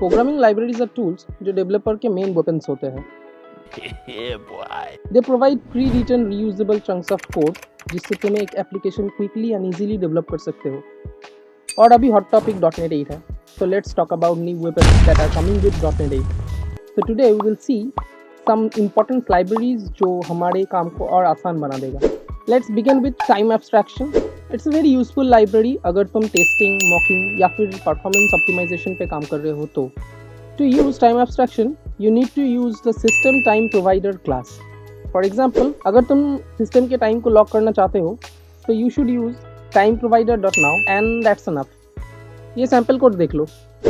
Programming libraries are tools जो developer के main weapons होते हैं। They provide pre written reusable chunks of code जिससे तुम एक application quickly and easily develop कर सकते हो। और अभी हॉट टॉपिक .NET 8 है, so let's talk about new weapons that are coming with .NET 8. So today we will see some important libraries जो हमारे काम को और आसान बना देगा। Let's begin with time abstraction. It's a very useful library अगर तुम टेस्टिंग, मॉकिंग या फिर परफॉर्मेंस ऑप्टिमाइजेशन पे काम कर रहे हो तो। To use time abstraction, you need to use the system time provider class. For example, अगर तुम सिस्टम के टाइम को लॉक करना चाहते हो तो you should use timeprovider.now and that's enough. ये सैम्पल कोड देख लो।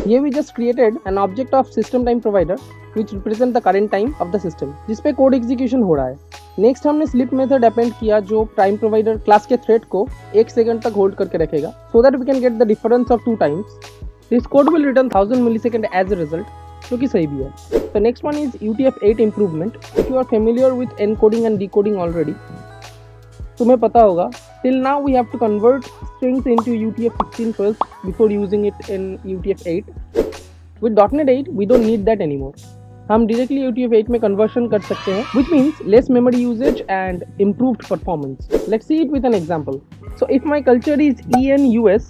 Here we just created an object of system time provider which represent the current time of the system, जिसपे कोड एग्जीक्यूशन हो रहा है। नेक्स्ट हमने स्लिप मेथड अपेंड किया जो time provider class के थ्रेड को 1 सेकंड तक होल्ड करके रखेगा so that we can get the difference of 2 times. This code will return 1000 millisecond as a result, जो कि सही भी है। The next one is UTF-8 improvement. If you are familiar with encoding and decoding already, तुम्हें पता होगा till now we have to convert strings into UTF-16 first before using it in UTF-8. With .NET 8 we don't need that anymore. हम directly UTF-8 में conversion कर सकते हैं, which means less memory usage and improved performance. Let's see it with an example. So if my culture is EN/US,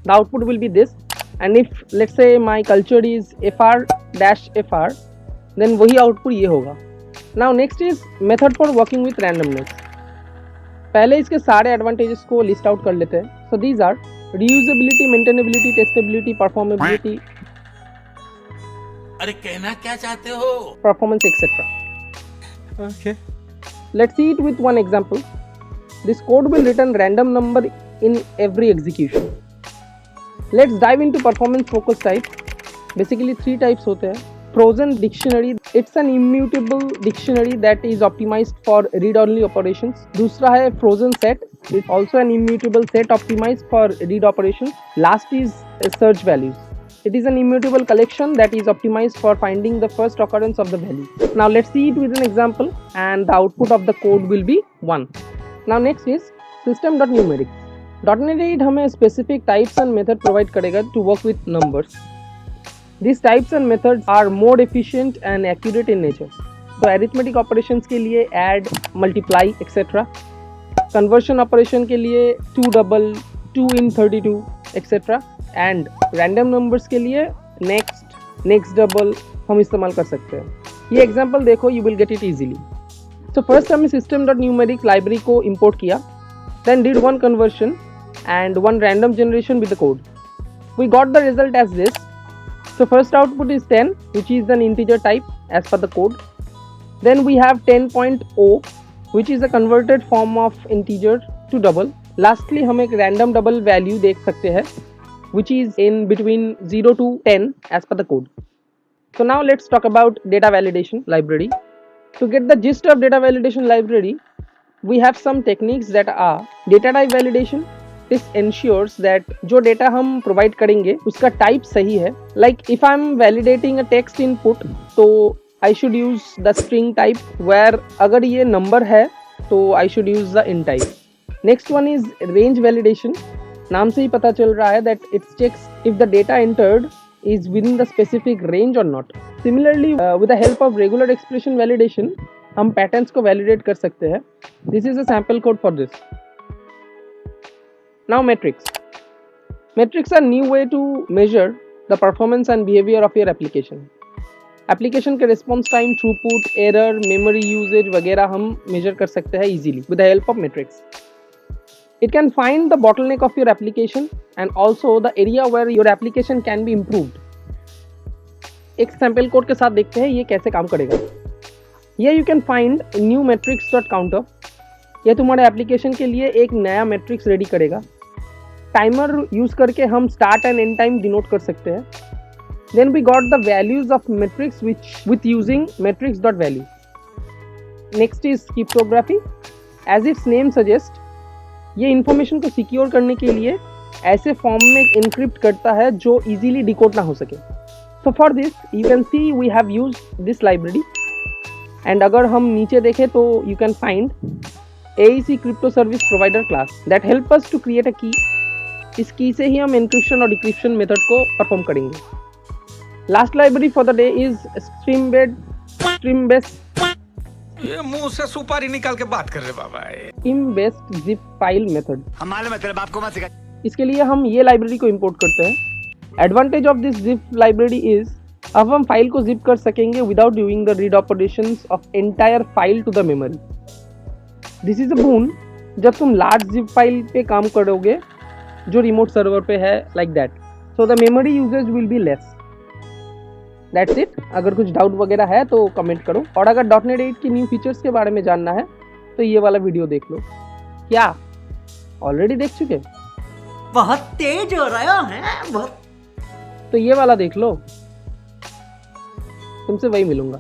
the output will be this, and if let's say my culture is FR-FR, then वही output ये होगा. Now next is method for working with randomness. पहले इसके सारे advantages को list out कर लेते हैं। So these are reusability, maintainability, testability, performability, अरे कहना क्या चाहते हो, performance etcetera. Okay, let's see it with one example. This code will return random number in every execution. Let's dive into performance focus type. Basically 3 types होते हैं। Frozen dictionary, it's an immutable dictionary that is optimized for read-only operations. दूसरा है frozen set, it's also an immutable set optimized for read operations. Last is search values. It is an immutable collection that is optimized for finding the first occurrence of the value. Now let's see it with an example, and the output of the code will be 1. Now next is system.numeric. .NET 8 हमें specific types and method provide करेगा to work with numbers. These types and methods are more efficient and accurate in nature. So arithmetic operations के लिए add, multiply, etc. Conversion operation के लिए 2 double, 2 in 32, etc. And random numbers के लिए next double हम इस्तेमाल कर सकते हैं। ये example देखो, you will get it easily. So first हमने system.numeric library को import किया, then did one conversion and one random generation with the code. We got the result as this. So first output is 10, which is an integer type as per the code. Then we have 10.0, which is a converted form of integer to double. Lastly, हम एक random double value देख सकते हैं, which is in between 0 to 10 as per the code. So now let's talk about data validation library. To get the gist of data validation library, we have some techniques that are data type validation. This ensures that जो data हम provide करेंगे उसका type सही है। Like if I'm validating a text input, तो I should use the string type, where अगर ये number है तो I should use the int type. Next one is range validation. नाम से ही पता चल रहा है that it checks if the data entered is within the specific range or not. Similarly, with the help of regular expression validation, हम patterns को validate कर सकते हैं। This is a sample code for this. Now metrics. Metrics are new way to measure the performance and behavior of your application. Application के response time, throughput, error, memory usage वगैरह हम measure कर सकते हैं easily with the help of metrics. It can find the bottleneck of your application and also the area where your application can be improved. एक sample code के साथ देखते हैं ये कैसे काम करेगा। Here you can find new metrics.counter. यह तुम्हारे एप्लीकेशन के लिए एक नया मैट्रिक्स रेडी करेगा। टाइमर यूज करके हम start and end time denote कर सकते हैं। Then we got the values of matrix with using matrix.value. Next is cryptography. As its name suggest, ये इंफॉर्मेशन को सिक्योर करने के लिए ऐसे फॉर्म में इनक्रिप्ट करता है जो इजीली डिकोड ना हो सके। So for this you can see we have used this library, and अगर हम नीचे देखें तो you can find AEC Crypto Service Provider class that help us to create a key. इस की से ही हम encryption और decryption मेथड को परफॉर्म करेंगे। Last library for the day is Streambase ये मुंह से सुपारी निकाल के बात कर रहे बाबा। Streambase zip file method। हम मालूम है तेरे बाप को मत सिखा। इसके लिए हम ये लाइब्रेरी को इंपोर्ट करते हैं। Advantage of this zip library is अब हम फाइल को जिप कर सकेंगे without doing the read operations of entire file to the memory. This is a boon जब तुम लार्ज जिप फाइल पे काम करोगे जो रिमोट सर्वर पे है, like that, so the memory usages will be less. That's it. अगर कुछ डाउट वगैरह है तो कमेंट करो, और अगर .NET 8 की न्यू फीचर्स के बारे में जानना है तो ये वाला वीडियो देख लो। क्या ऑलरेडी देख चुके? बहुत तेज हो रहा है बहुत। तो ये वाला देख लो, तुमसे वही मिलूंगा।